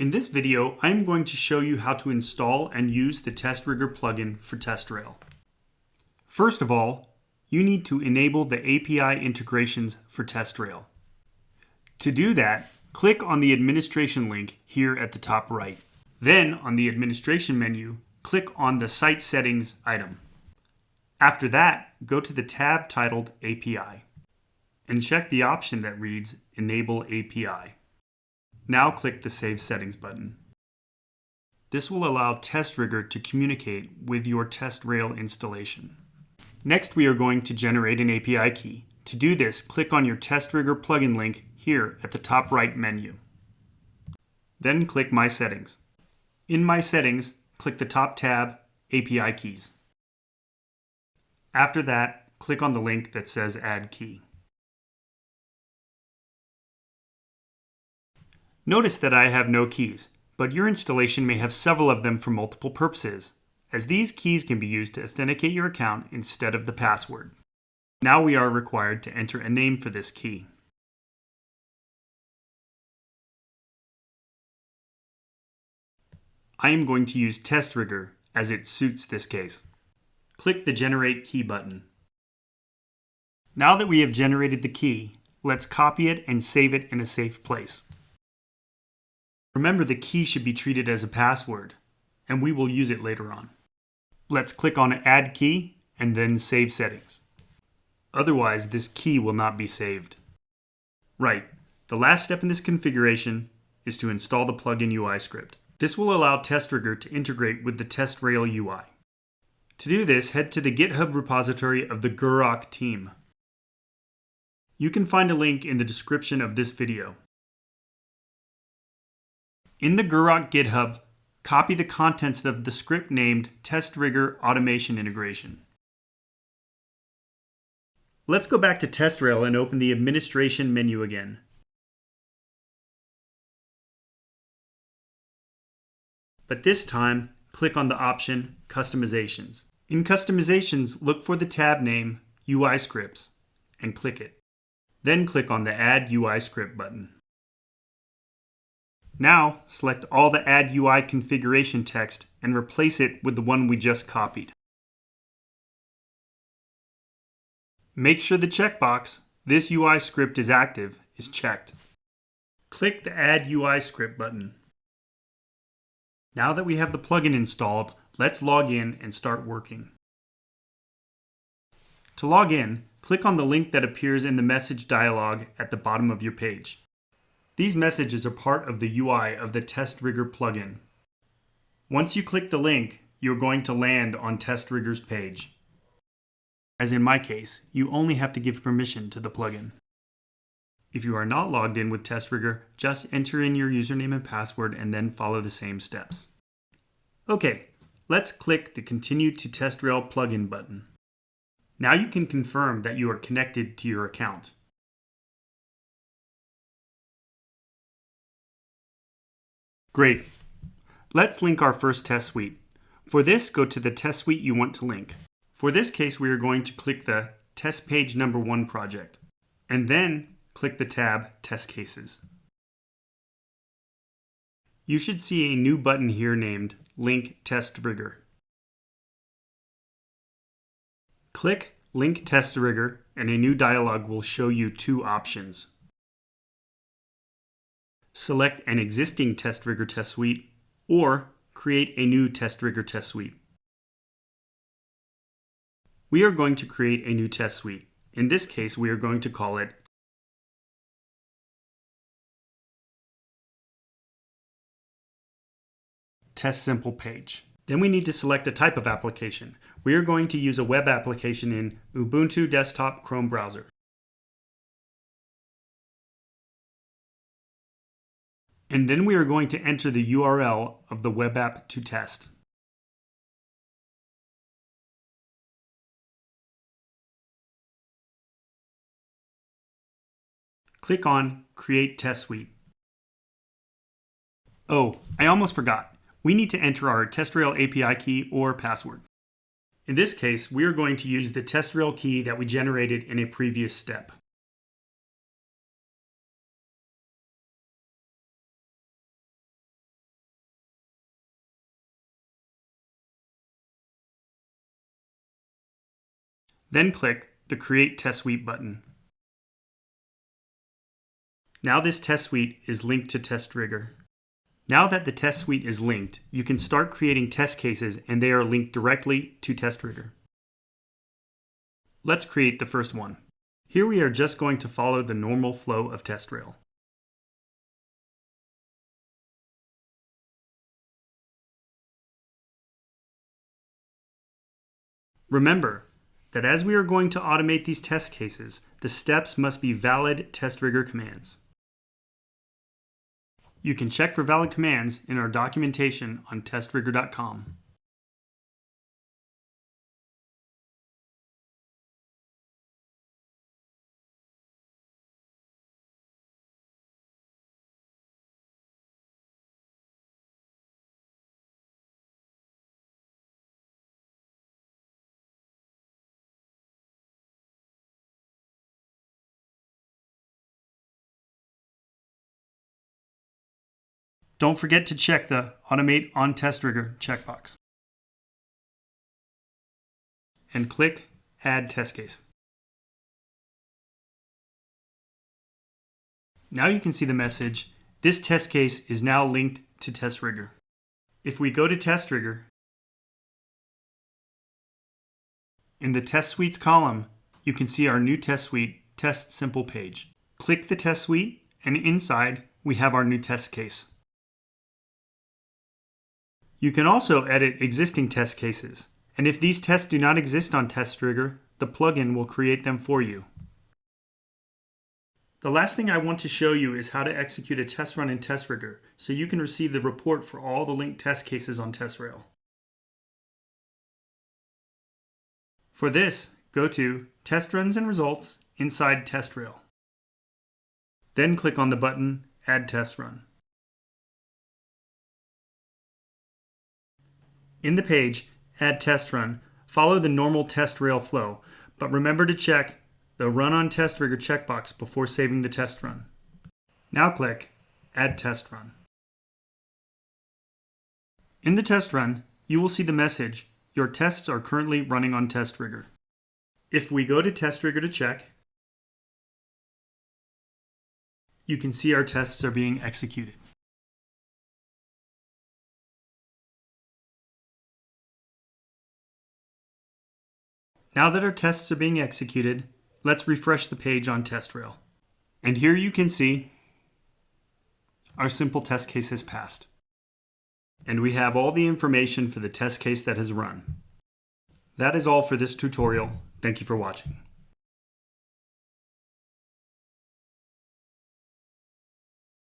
In this video, I am going to show you how to install and use the testRigor plugin for TestRail. First of all, you need to enable the API integrations for TestRail. To do that, click on the administration link here at the top right. Then, on the administration menu, click on the Site Settings item. After that, go to the tab titled API and check the option that reads Enable API. Now click the Save Settings button. This will allow testRigor to communicate with your TestRail installation. Next, we are going to generate an API key. To do this, click on your testRigor plugin link here at the top right menu. Then click My Settings. In My Settings, click the top tab, API Keys. After that, click on the link that says Add Key. Notice that I have no keys, but your installation may have several of them for multiple purposes, as these keys can be used to authenticate your account instead of the password. Now we are required to enter a name for this key. I am going to use testRigor as it suits this case. Click the Generate Key button. Now that we have generated the key, let's copy it and save it in a safe place. Remember, the key should be treated as a password, and we will use it later on. Let's click on Add Key and then Save Settings. Otherwise, this key will not be saved. Right, the last step in this configuration is to install the plugin UI script. This will allow testRigor to integrate with the TestRail UI. To do this, head to the GitHub repository of the Gurok team. You can find a link in the description of this video. In the Gurok GitHub, copy the contents of the script named testRigor Automation Integration. Let's go back to TestRail and open the administration menu again. But this time, click on the option Customizations. In Customizations, look for the tab name UI Scripts and click it. Then click on the Add UI Script button. Now, select all the Add UI configuration text and replace it with the one we just copied. Make sure the checkbox, This UI script is active, is checked. Click the Add UI Script button. Now that we have the plugin installed, let's log in and start working. To log in, click on the link that appears in the message dialog at the bottom of your page. These messages are part of the UI of the testRigor plugin. Once you click the link, you're going to land on testRigor's page. As in my case, you only have to give permission to the plugin. If you are not logged in with testRigor, just enter in your username and password and then follow the same steps. Okay, let's click the Continue to TestRail plugin button. Now you can confirm that you are connected to your account. Great. Let's link our first test suite. For this, go to the test suite you want to link. For this case, we are going to click the Test Page Number 1 project, and then click the tab Test Cases. You should see a new button here named Link testRigor. Click Link testRigor, and a new dialog will show you two options. Select an existing testRigor test suite or create a new testRigor test suite. We are going to create a new test suite. In this case, we are going to call it Test Simple Page. Then we need to select a type of application. We are going to use a web application in Ubuntu Desktop Chrome browser. And then we are going to enter the URL of the web app to test. Click on Create Test Suite. Oh, I almost forgot. We need to enter our TestRail API key or password. In this case, we are going to use the TestRail key that we generated in a previous step. Then click the Create Test Suite button. Now this test suite is linked to testRigor. Now that the test suite is linked, you can start creating test cases and they are linked directly to testRigor. Let's create the first one. Here we are just going to follow the normal flow of TestRail. Remember that as we are going to automate these test cases, the steps must be valid testRigor commands. You can check for valid commands in our documentation on testrigor.com. Don't forget to check the Automate on testRigor checkbox. And click Add Test Case. Now you can see the message, this test case is now linked to testRigor. If we go to testRigor, in the Test Suites column, you can see our new test suite, Test Simple page. Click the test suite, and inside we have our new test case. You can also edit existing test cases, and if these tests do not exist on testRigor, the plugin will create them for you. The last thing I want to show you is how to execute a test run in testRigor so you can receive the report for all the linked test cases on TestRail. For this, go to Test Runs and Results inside TestRail. Then click on the button Add Test Run. In the page, Add Test Run, follow the normal TestRail flow, but remember to check the Run on testRigor checkbox before saving the test run. Now click Add Test Run. In the test run, you will see the message, your tests are currently running on testRigor. If we go to testRigor to check, you can see our tests are being executed. Now that our tests are being executed, let's refresh the page on TestRail. And here you can see our simple test case has passed. And we have all the information for the test case that has run. That is all for this tutorial. Thank you for watching.